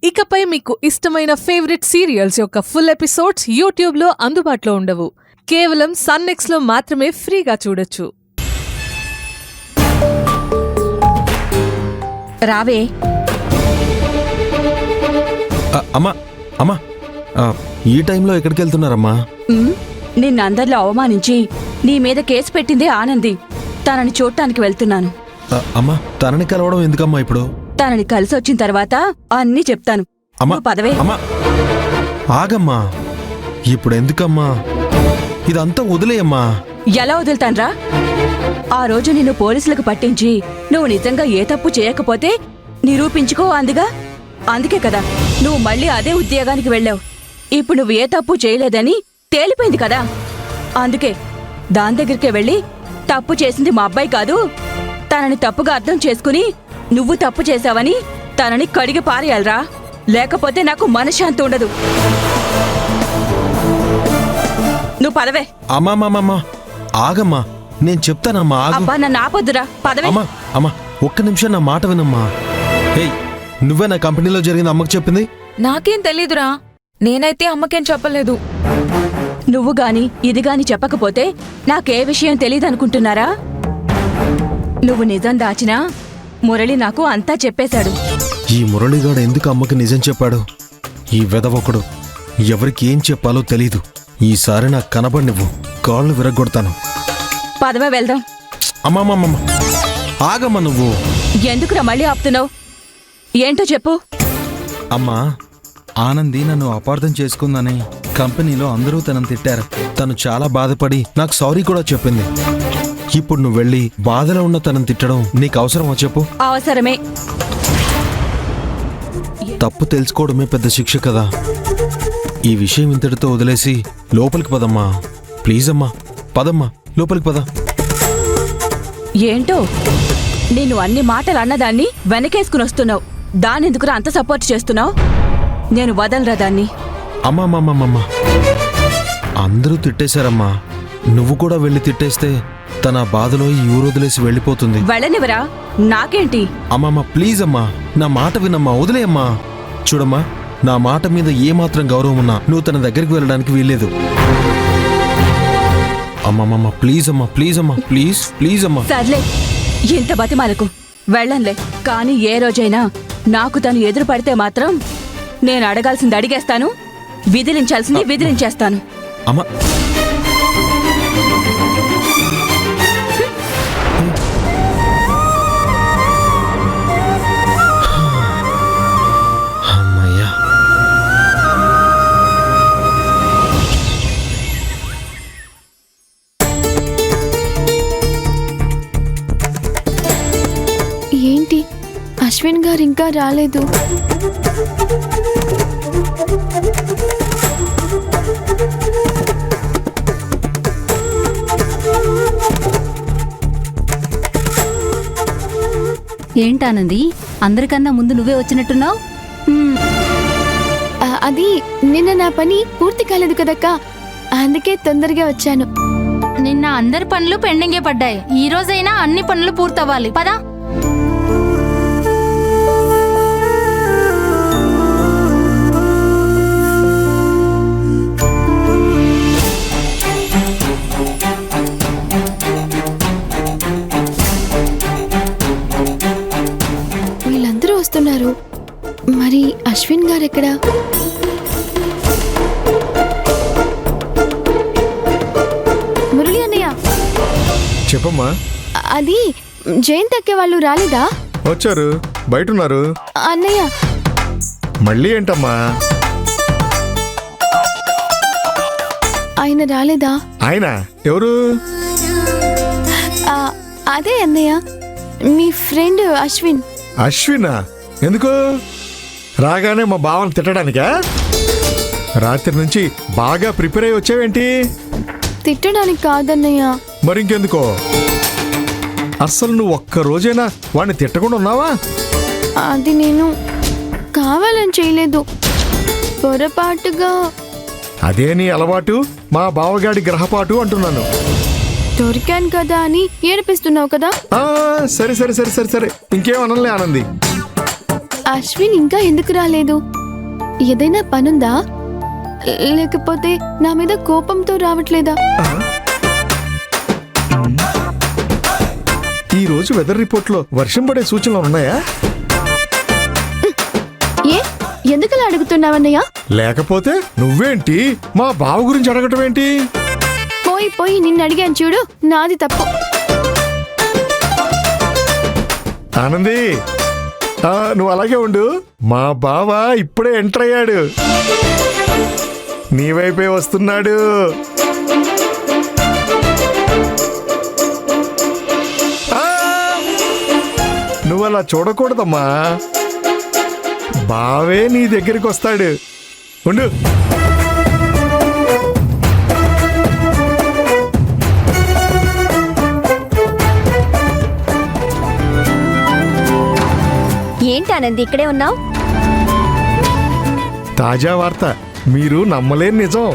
ఇకపై మీకు ఇష్టమైన ఫేవరెట్ సీరియల్స్ యొక్క ఫుల్ ఎపిసోడ్స్ యూట్యూబ్లో అందుబాటులో ఉండవు. కేవలం సన్నెక్స్లో మాత్రమే ఫ్రీగా చూడొచ్చు. రావే. అమ్మా ఈ టైంలో ఎక్కడికి వెళ్తున్నారమ్మా? నిన్నందరిలో అవమానించి నీ మీద కేసు పెట్టిందే ఆనంది. తనని చూడటానికి వెళ్తున్నాను. అమ్మా తనని కలవడం ఎందుకమ్మా ఇప్పుడు? తనని కలిసి వచ్చిన తర్వాత అన్నీ చెప్తాను. పదవే. అమ్మా ఆగమ్మా, ఇప్పుడు ఎందుకమ్మా? ఇదంతా వదిలేయమ్మా. ఎలా వదులుతాన్రా? ఆ రోజు నిన్ను పోలీసులకు పట్టించి నువ్వు నిజంగా ఏ తప్పు చేయకపోతే నిరూపించుకో అందుగా. అందుకే కదా నువ్వు మళ్ళీ అదే ఉద్యోగానికి వెళ్ళావు. ఇప్పుడు నువ్వు ఏ తప్పు చేయలేదని తేలిపోయింది కదా. అందుకే దాని దగ్గరికే వెళ్ళి తప్పు చేసింది మా అబ్బాయి కాదు, తనని తప్పుగా అర్థం చేసుకుని నువ్వు తప్పు చేశావని తనని కడిగి పారేయాలరా. లేకపోతే నాకు మనశ్శాంతి ఉండదు. నువ్వు పదవే. అమ్మా ఆగమ్మా, నేను చెప్తానమ్మా. అబ్బా నన్ను ఆపొద్దురా, పదవే. అమ్మా ఒక్క నిమిషం నా మాట వినమ్మా. నువ్వే నా కంపెనీలో జరిగింది అమ్మకు చెప్పింది? నాకేం తెలీదురా, నేనైతే అమ్మకేం చెప్పలేదు. నువ్వు గాని ఇది గాని చెప్పకపోతే నాకే విషయం తెలీదనుకుంటున్నారా? నువ్వు నిజం దాచినా మురళి నాకు అంతా చెప్పేశాడు. ఈ మురళిగాడు ఎందుకు అమ్మకి నిజం చెప్పాడు? ఈ వెదవొకడు ఎవరికి ఏం చెప్పాలో తెలీదు. ఈసారి నాకు కనబడి నువ్వు కాళ్ళు విరగొడతాను. పదవే వెళ్దాం. అమ్మమ్మ ఆగమ్మా. నువ్వు ఎందుకురా మళ్ళీ ఆపుతున్నావు? ఏంటో చెప్పు. అమ్మా, ఆనంది నన్ను అపార్థం చేసుకుందని కంపెనీలో అందరూ తనని తిట్టారు. తను చాలా బాధపడి నాకు సారీ కూడా చెప్పింది. ఇప్పుడు నువ్వు వెళ్ళి బాధలో ఉన్న తనని తిట్టడం నీకు అవసరమా చెప్పు? అవసరమే. తప్పు తెలుసుకోవడమే పెద్ద శిక్ష కదా. ఈ విషయం ఇంతటితో వదిలేసి లోపలికి పదమ్మా. ప్లీజ్ అమ్మా, పదమ్మా, లోపలికి పద. ఏంటో నేను అన్ని మాటలు అన్నదాన్ని వెనకేసుకుని వస్తున్నావు. దానెందుకురా అంత సపోర్ట్ చేస్తున్నావు? నేను వదలరా దాన్ని. అమ్మమ్మమ్మమ్మ అందరూ తిట్టేశారమ్మా. నువ్వు కూడా వెళ్ళి తిట్టేస్తే తన బాధలో ఈ ఊరు వదిలేసి వెళ్ళిపోతుంది. వెళ్ళనివరా, నాకేంటి? అమ్మమ్మ ప్లీజ్ అమ్మా, నా మాట వినమ్మా, వదిలేయమ్మా. చూడమ్మా, నా మాట మీద ఏమాత్రం గౌరవం ఉన్నా నువ్వు తన దగ్గరికి వెళ్ళడానికి వీల్లేదు. అమ్మమ్మమ్మ ప్లీజ్ అమ్మా, ప్లీజ్ అమ్మా, ప్లీజ్ అమ్మా. సర్లే, ఇంత బతిమాలకు వెళ్ళంలే. కానీ ఏ రోజైనా నాకు తను ఎదురు పడితే మాత్రం నేను అడగాల్సింది అడిగేస్తాను, విదిలించాల్సింది విదిలించేస్తాను. అమ్మా అమ్మయ్యా. ఏంటి అశ్విన్ గారు ఇంకా రాలేదు? ఏంటానంది, అందరికన్నా ముందు నువ్వే వచ్చినట్టున్నావు? అది నిన్న నా పని పూర్తి కాలేదు కదక్క, అందుకే తొందరగా వచ్చాను. నిన్న అందరి పనులు పెండింగే పడ్డాయి. ఈ రోజైనా అన్ని పనులు పూర్తవ్వాలి. పదా. వీళ్ళందరూ వస్తున్నారు, మరి అశ్విన్ గారు ఎక్కడా? మురళి అన్నయ్య. చెప్పమ్మా. అది జయంత్ అక్కే వాళ్ళు రాలేదా? వచ్చారు, బయటున్నారు. అన్నయ్య మళ్ళీ ఏంటమ్మా? ఆయన రాలేదా? ఆయన ఎవరు? అదే అన్నయ్య, మీ ఫ్రెండ్ అశ్విన్. అశ్వినా? ఎందుకు? రాగానే మా బావని తిట్టడానికా? రాత్రి నుంచి బాగా ప్రిపేర్ అయ్యి వచ్చావేంటి? తిట్టడానికి కాదన్నయ్య. మరింకెందుకో? అస్సలు నువ్వు ఒక్క రోజైనా వాడిని తిట్టకుండా ఉన్నావా? అది నేను కావాలని చేయలేదు, పొరపాటుగా. అదే నీ అలవాటు, మా బావగాడి గ్రహపాటు అంటున్నాను. దొరికాను కదా అని ఏడిపిస్తున్నావు కదా. సరే సరే సరే సరే సరే, ఇంకేమనలే ఆనంది. అశ్విన్ ఇంకా ఎందుకు రాలేదు? ఏదైనా పనుందా, లేకపోతే నా మీద కోపంతో రావట్లేదా? ఈ రోజు వెదర్ రిపోర్ట్ లో వర్షం పడే సూచనలు ఉన్నాయా? ఏ ఎందుకలా అడుగుతున్నావన్నయ్య? లేకపోతే నువ్వేంటి మా బావ గురించి అడగటం ఏంటి? పోయి పోయి నిన్ను అడిగాను చూడు, నాది తప్పు. ఆనంది, నువ్వు అలాగే ఉండు. మా బావ ఇప్పుడే ఎంటర్ అయ్యాడు, నీ వైపే వస్తున్నాడు. నువ్వు అలా చూడకూడదమ్మా, బావే నీ దగ్గరికి వస్తాడు. ఉండు. ఏంటి ఆనంద్ ఇక్కడే ఉన్నావు? తాజా వార్త, మీరు నమ్మలేని నిజం.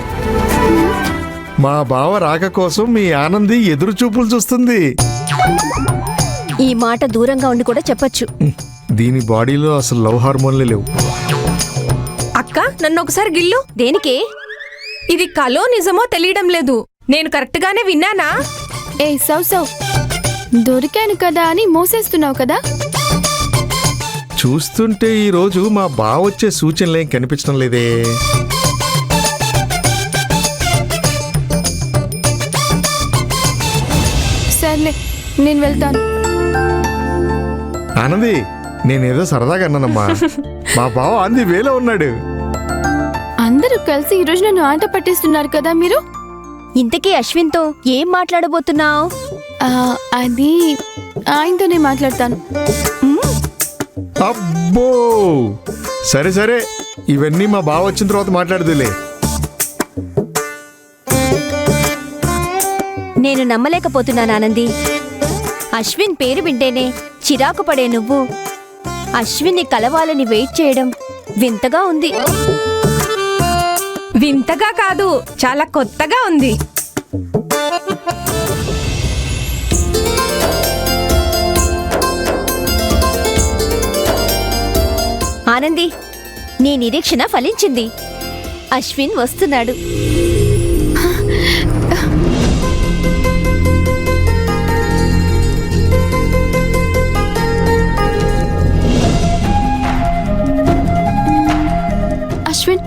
మా బావ రాక కోసం మీ ఆనంది ఎదురు చూపులు చూస్తుంది. ఈ మాట దూరంగా ఉండి కూడా చెప్పొచ్చు. దీని బాడీలో అసలు లవ్ హార్మోన్లే లేవు. అక్క నన్ను ఒకసారి గిల్లు. దేనికి? ఇది కలో నిజమో తెలియడం లేదు. నేను కరెక్ట్ గానే విన్నానా? ఏ సౌ సౌ, దొరికాను కదా అని మోసేస్తున్నావు కదా? చూస్తుంటే ఈ రోజు మా బావ వచ్చే సూచనలేం కనిపించడం లేదే. సర్లే, నేను వెళ్తాను. ఆనంది, నేనేదో సరదాగా అన్నానమ్మా. మా బావ అంది వేలో ఉన్నాడు. అందరూ కలిసి ఈ రోజు నన్ను ఆట పట్టిస్తున్నారు కదా మీరు. ఇంతకీ అశ్విన్తో ఏం మాట్లాడబోతున్నావు? అది ఆయనతోనే మాట్లాడతాను. అబ్బో, సరే సరే, ఇవన్నీ మా బావ వచ్చిన తర్వాత మాట్లాడదులే. నేను నమ్మలేకపోతున్నాను ఆనంది. అశ్విన్ పేరు వింటేనే చిరాకు పడే నువ్వు అశ్విన్ని కలవాలని వెయిట్ చేయడం వింతగా ఉంది. వింతగా కాదు, చాలా కొత్తగా ఉంది. ఆనంది, నీ నిరీక్షణ ఫలించింది. అశ్విన్ వస్తున్నాడు. అశ్విన్,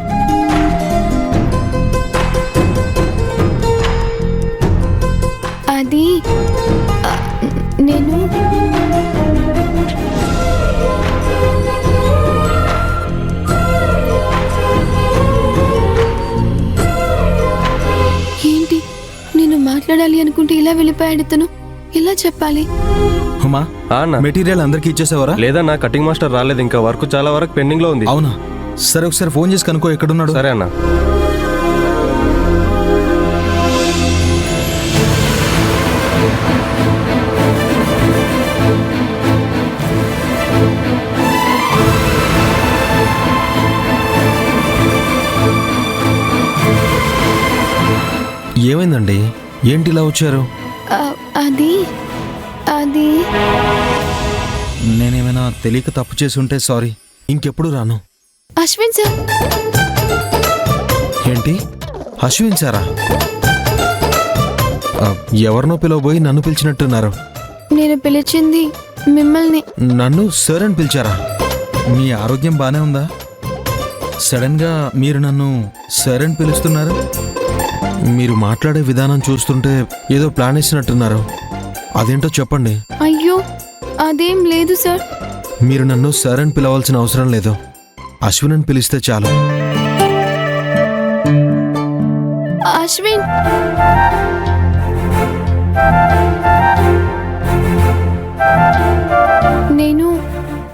అది నేను ఏంటి, నేను మాట్లాడాలి అనుకుంటే ఇలా వెళ్ళిపోయాడు ఇతను. ఎలా చెప్పాలి? ఉమా, మెటీరియల్ అందరికి ఇచ్చేసావరా? లేదన్నా, కటింగ్ మాస్టర్ రాలేదు ఇంకా. వర్క్ చాలా వరకు పెండింగ్ లో ఉంది. అవునా? సరే, ఒకసారి ఫోన్ చేసి కనుక్కో ఎక్కడున్నాడు. సరే అన్న. ఏమైందండి? ఏంటి ఇలా వచ్చారు? అది అది నేనేమైనా తెలియక తప్పు చేసి ఉంటే సారీ. ఇంకెప్పుడు రాను. అశ్విన్ సార్. ఏంటి, అశ్విన్ సారా? ఎవరినో పిలవబోయి నన్ను పిలిచినట్టున్నారు. నేను పిలిచింది మిమ్మల్ని. నన్ను సార్ అని పిలిచారా? మీ ఆరోగ్యం బానే ఉందా? సడన్ గా మీరు నన్ను సార్ అని పిలుస్తున్నారు. మీరు మాట్లాడే విధానం చూస్తుంటే ఏదో ప్లాన్ వేసినట్టున్నారు. అదేంటో చెప్పండి. అయ్యో, అదేం లేదు సార్. మీరు నన్ను సార్ అని పిలవాల్సిన అవసరం లేదు. అశ్విన్ అని పిలిస్తే చాలు. అశ్విన్,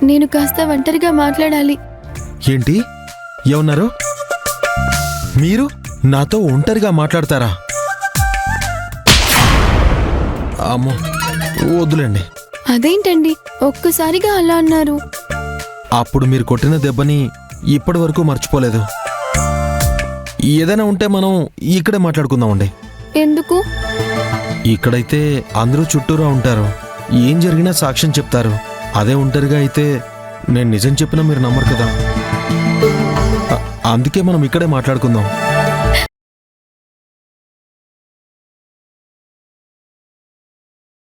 నేను కాస్త ఒంటరిగా మాట్లాడాలి. ఏంటి ఏమన్నారు? మీరు నాతో ఒంటరిగా మాట్లాడతారా? అమ్మో, వద్దులేండి. అదేంటండి ఒక్కసారిగా అలా అన్నారు? అప్పుడు మీరు కొట్టిన దెబ్బని ఇప్పటి వరకు మర్చిపోలేదు. ఏదైనా ఉంటే మనం ఇక్కడే మాట్లాడుకుందామండి. ఎందుకు? ఇక్కడైతే అందరూ చుట్టూరా ఉంటారు, ఏం జరిగినా సాక్ష్యం చెప్తారు. అదే ఒంటరిగా అయితే నేను నిజం చెప్పినా మీరు నమ్మరు కదా అందుకే మనం ఇక్కడే మాట్లాడుకుందాం.